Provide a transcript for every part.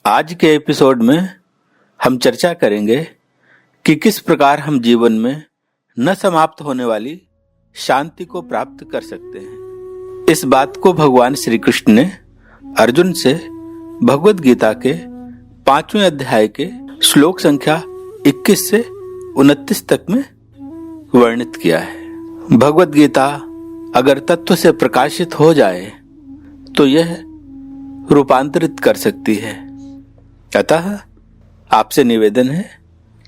आज के एपिसोड में हम चर्चा करेंगे कि किस प्रकार हम जीवन में न समाप्त होने वाली शांति को प्राप्त कर सकते हैं। इस बात को भगवान श्री कृष्ण ने अर्जुन से भगवद गीता के 5वें अध्याय के श्लोक संख्या 21 से 29 तक में वर्णित किया है। भगवद गीता अगर तत्व से प्रकाशित हो जाए तो यह रूपांतरित कर सकती है। अतः आपसे निवेदन है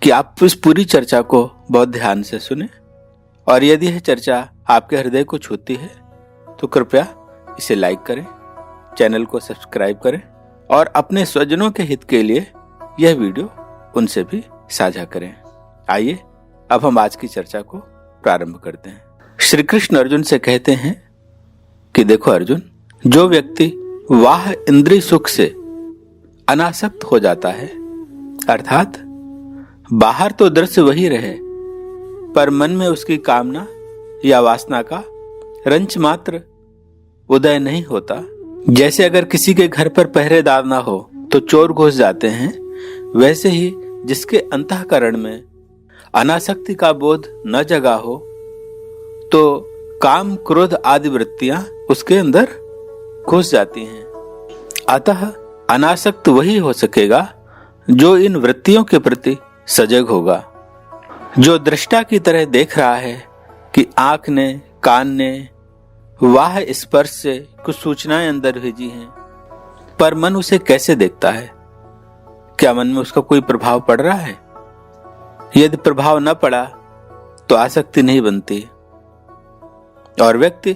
कि आप इस पूरी चर्चा को बहुत ध्यान से सुने, और यदि यह चर्चा आपके हृदय को छूती है तो कृपया इसे लाइक करें, चैनल को सब्सक्राइब करें और अपने स्वजनों के हित के लिए यह वीडियो उनसे भी साझा करें। आइए अब हम आज की चर्चा को प्रारंभ करते हैं। श्री कृष्ण अर्जुन से कहते हैं कि देखो अर्जुन, जो व्यक्ति वाह इंद्रिय सुख से अनासक्त हो जाता है, अर्थात बाहर तो दृश्य वही रहे पर मन में उसकी कामना या वासना का रंच मात्र उदय नहीं होता। जैसे अगर किसी के घर पर पहरेदार ना हो तो चोर घुस जाते हैं, वैसे ही जिसके अंतःकरण में अनासक्ति का बोध न जगा हो तो काम क्रोध आदि वृत्तियां उसके अंदर घुस जाती हैं। अतः अनासक्त वही हो सकेगा जो इन वृत्तियों के प्रति सजग होगा, जो दृष्टा की तरह देख रहा है कि आंख ने, कान ने वाह स्पर्श से कुछ सूचनाएं अंदर भेजी हैं, पर मन उसे कैसे देखता है? क्या मन में उसका कोई प्रभाव पड़ रहा है? यदि प्रभाव न पड़ा तो आसक्ति नहीं बनती और व्यक्ति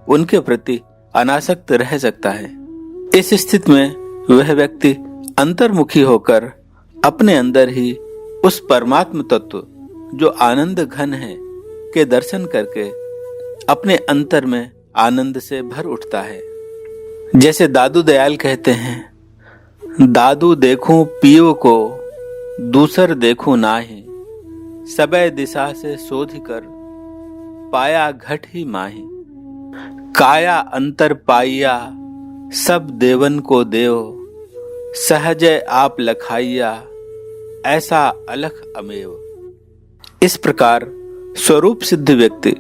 उनके प्रति अनासक्त रह सकता है। इस स्थिति में वह व्यक्ति अंतर्मुखी होकर अपने अंदर ही उस परमात्म तत्व जो आनंद घन है के दर्शन करके अपने अंतर में आनंद से भर उठता है। जैसे दादू दयाल कहते हैं, दादू देखूं पीव को दूसर देखूं नाही, सबे दिशा से शोध कर पाया घट ही माही, काया अंतर पाइया सब देवन को देव, सहजय आप लखाइया ऐसा अलख अमेव। इस प्रकार स्वरूप सिद्ध व्यक्ति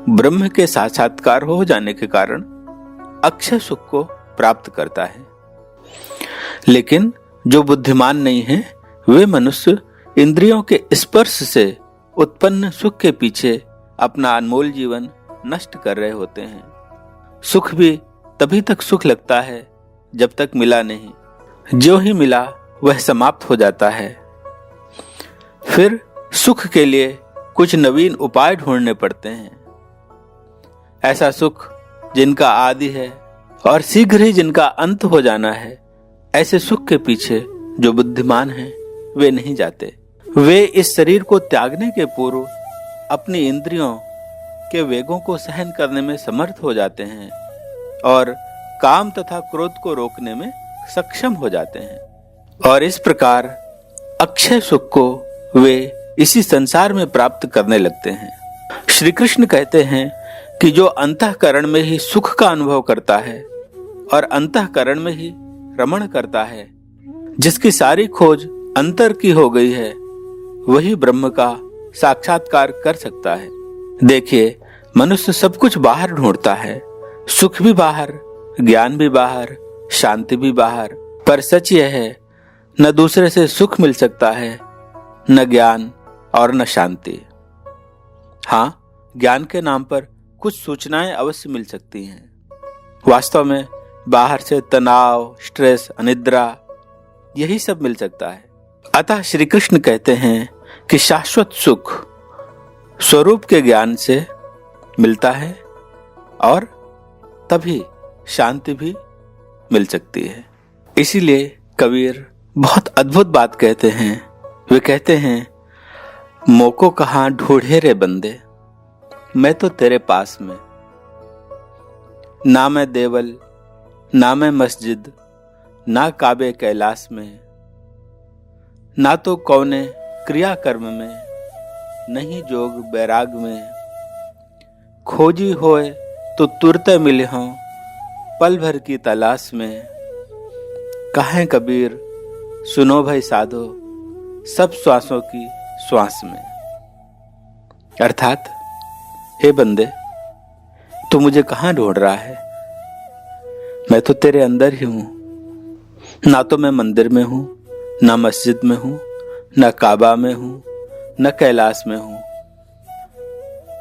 ब्रह्म के साक्षात्कार हो जाने के कारण अक्षय सुख को प्राप्त करता है। लेकिन जो बुद्धिमान नहीं है वे मनुष्य इंद्रियों के स्पर्श से उत्पन्न सुख के पीछे अपना अनमोल जीवन नष्ट कर रहे होते हैं। सुख भी तभी तक सुख लगता है जब तक मिला नहीं, जो ही मिला वह समाप्त हो जाता है। फिर सुख के लिए कुछ नवीन उपाय ढूंढने पड़ते हैं। ऐसा सुख जिनका आदि है और शीघ्र ही जिनका अंत हो जाना है, ऐसे सुख के पीछे जो बुद्धिमान हैं वे नहीं जाते। वे इस शरीर को त्यागने के पूर्व अपनी इंद्रियों के वेगों को सहन करने में समर्थ हो जाते हैं और काम तथा क्रोध को रोकने में सक्षम हो जाते हैं, और इस प्रकार अक्षय सुख को वे इसी संसार में प्राप्त करने लगते हैं। श्री कृष्ण कहते हैं कि जो अंतःकरण में ही सुख का अनुभव करता है और अंतःकरण में ही रमण करता है, जिसकी सारी खोज अंतर की हो गई है, वही ब्रह्म का साक्षात्कार कर सकता है। देखिए, मनुष्य सब कुछ बाहर ढूंढता है, सुख भी बाहर, ज्ञान भी बाहर, शांति भी बाहर, पर सच यह है न दूसरे से सुख मिल सकता है, न ज्ञान और न शांति। हाँ, ज्ञान के नाम पर कुछ सूचनाएं अवश्य मिल सकती हैं। वास्तव में बाहर से तनाव, स्ट्रेस, अनिद्रा यही सब मिल सकता है। अतः श्री कृष्ण कहते हैं कि शाश्वत सुख स्वरूप के ज्ञान से मिलता है और तभी शांति भी मिल सकती है। इसीलिए कबीर बहुत अद्भुत बात कहते हैं। वे कहते हैं, मोको कहाँ ढूंढे रे बंदे, मैं तो तेरे पास में, ना मैं देवल ना मैं मस्जिद ना काबे कैलाश में, ना तो कौने क्रिया कर्म में, नहीं जोग बैराग में। खोजी होए तो तुरत मिले हों पल भर की तलाश में। कहें कबीर सुनो भाई साधो सब श्वासों की श्वास में। अर्थात हे बंदे, तू मुझे कहाँ ढूंढ रहा है? मैं तो तेरे अंदर ही हूं। ना तो मैं मंदिर में हूं, ना मस्जिद में हूं, ना काबा में हूं, न कैलाश में हूं,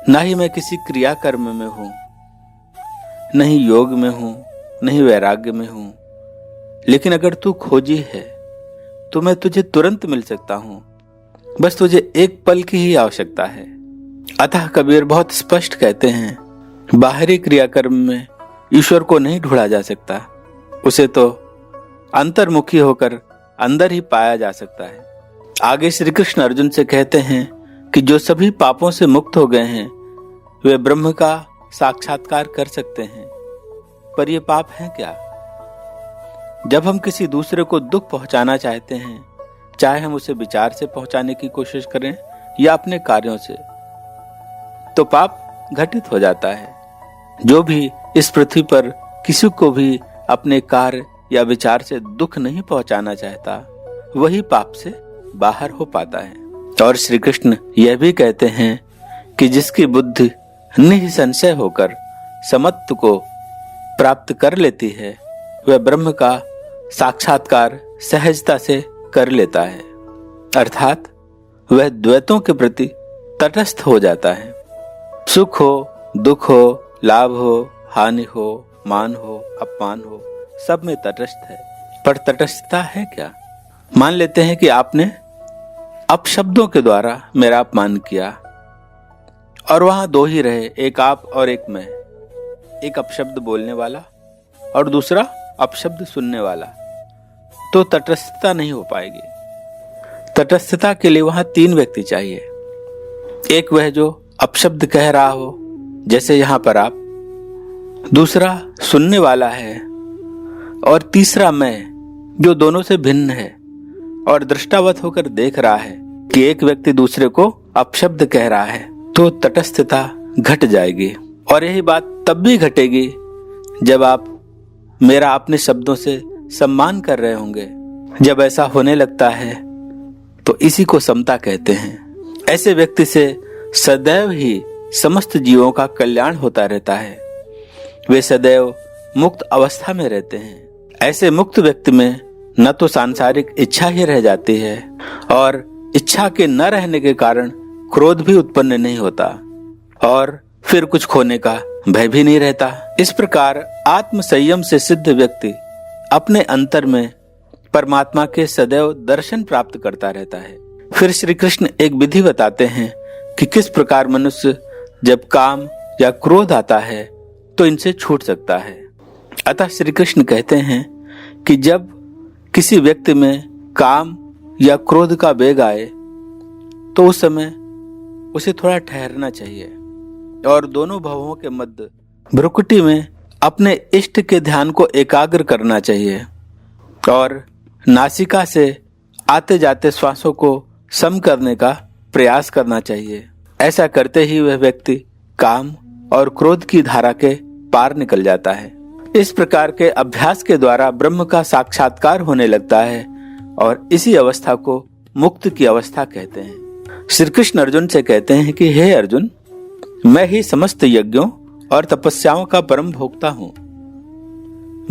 ना ही मैं किसी क्रिया कर्म में हूं, नहीं योग में हूं, नहीं वैराग्य में हूं। लेकिन अगर तू खोजी है तो मैं तुझे तुरंत मिल सकता हूं। बस तुझे एक पल की ही आवश्यकता है। अतः कबीर बहुत स्पष्ट कहते हैं, बाहरी क्रियाकर्म में ईश्वर को नहीं ढूंढा जा सकता, उसे तो अंतर्मुखी होकर अंदर ही पाया जा सकता है। आगे श्री कृष्ण अर्जुन से कहते हैं कि जो सभी पापों से मुक्त हो गए हैं वे ब्रह्म का साक्षात्कार कर सकते हैं। पर ये पाप है क्या? जब हम किसी दूसरे को दुख पहुंचाना चाहते हैं, चाहे हम उसे विचार से पहुंचाने की कोशिश करें या अपने कार्यों से, तो पाप घटित हो जाता है। जो भी इस पृथ्वी पर किसी को भी अपने कार्य या विचार से दुख नहीं पहुंचाना चाहता, वही पाप से बाहर हो पाता है। और श्री कृष्ण यह भी कहते हैं कि जिसकी बुद्धि निसंशय होकर समत्व को प्राप्त कर लेती है, वह ब्रह्म का साक्षात्कार सहजता से कर लेता है। अर्थात वह द्वैतों के प्रति तटस्थ हो जाता है। सुख हो, दुख हो, लाभ हो, हानि हो, मान हो, अपमान हो, सब में तटस्थ है। पर तटस्थता है क्या? मान लेते हैं कि आपने अपशब्दों के द्वारा मेरा अपमान किया और वहां दो ही रहे, एक आप और एक मैं, एक अपशब्द बोलने वाला और दूसरा अपशब्द सुनने वाला, तो तटस्थता नहीं हो पाएगी। तटस्थता के लिए वहां तीन व्यक्ति चाहिए। एक वह जो अपशब्द कह रहा हो, जैसे यहां पर आप, दूसरा सुनने वाला है और तीसरा मैं, जो दोनों से भिन्न है और दृष्टावत होकर देख रहा है कि एक व्यक्ति दूसरे को अपशब्द कह रहा है, तो तटस्थता घट जाएगी। और यही बात तब भी घटेगी जब आप मेरा अपने शब्दों से सम्मान कर रहे होंगे। जब ऐसा होने लगता है तो इसी को समता कहते हैं। ऐसे व्यक्ति से सदैव ही समस्त जीवों का कल्याण होता रहता है। वे सदैव मुक्त अवस्था में रहते हैं। ऐसे मुक्त व्यक्ति में न तो सांसारिक इच्छा ही रह जाती है और इच्छा के न रहने के कारण क्रोध भी उत्पन्न नहीं होता और फिर कुछ खोने का भय भी नहीं रहता। इस प्रकार आत्म संयम से सिद्ध व्यक्ति अपने अंतर में परमात्मा के सदैव दर्शन प्राप्त करता रहता है। फिर श्री कृष्ण एक विधि बताते हैं कि किस प्रकार मनुष्य जब काम या क्रोध आता है तो इनसे छूट सकता है। अतः श्री कृष्ण कहते हैं कि जब किसी व्यक्ति में काम या क्रोध का वेग आए तो उस समय उसे थोड़ा ठहरना चाहिए और दोनों भवों के मध्य भ्रुकुटी में अपने इष्ट के ध्यान को एकाग्र करना चाहिए और नासिका से आते जाते श्वासों को सम करने का प्रयास करना चाहिए। ऐसा करते ही वह व्यक्ति काम और क्रोध की धारा के पार निकल जाता है। इस प्रकार के अभ्यास के द्वारा ब्रह्म का साक्षात्कार होने लगता है और इसी अवस्था को मुक्त की अवस्था कहते हैं। श्री कृष्ण अर्जुन से कहते हैं कि हे अर्जुन, मैं ही समस्त यज्ञों और तपस्याओं का परम भोक्ता हूँ।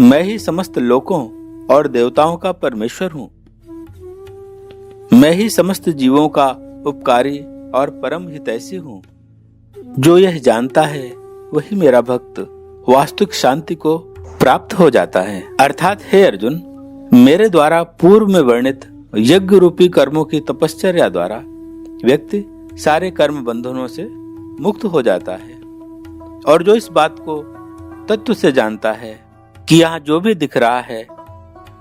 मैं ही समस्त लोकों और देवताओं का परमेश्वर हूँ। मैं ही समस्त जीवों का उपकारी और परम हितैषी हूँ। जो यह जानता है वही मेरा भक्त वास्तविक शांति को प्राप्त हो जाता है। अर्थात हे अर्जुन, मेरे द्वारा पूर्व में वर्णित यज्ञ रूपी कर्मों की तपश्चर्या द्वारा व्यक्ति सारे कर्म बंधनों से मुक्त हो जाता है। और जो इस बात को तत्व से जानता है कि यहाँ जो भी दिख रहा है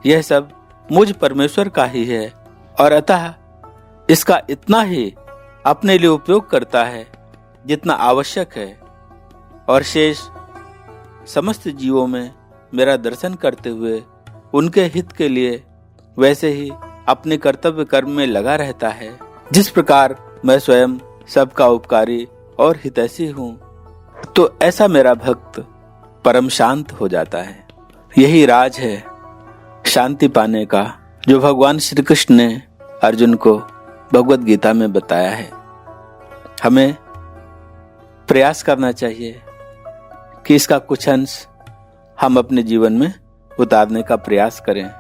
यह सब मुझ परमेश्वर का ही है और अतः इसका इतना ही अपने लिए उपयोग करता है जितना आवश्यक है और शेष समस्त जीवों में मेरा दर्शन करते हुए उनके हित के लिए वैसे ही अपने कर्तव्य कर्म में लगा रहता है, जिस प्रकार मैं स्वयं सबका उपकारी और हितैषी हूं, तो ऐसा मेरा भक्त परम शांत हो जाता है। यही राज है शांति पाने का, जो भगवान श्री कृष्ण ने अर्जुन को भगवत गीता में बताया है। हमें प्रयास करना चाहिए कि इसका कुछ अंश हम अपने जीवन में उतारने का प्रयास करें।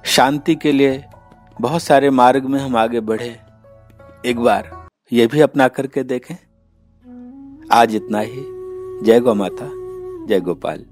शांति के लिए बहुत सारे मार्ग में हम आगे बढ़े, एक बार ये भी अपना करके देखें। आज इतना ही। जय गौ माता, जय गोपाल।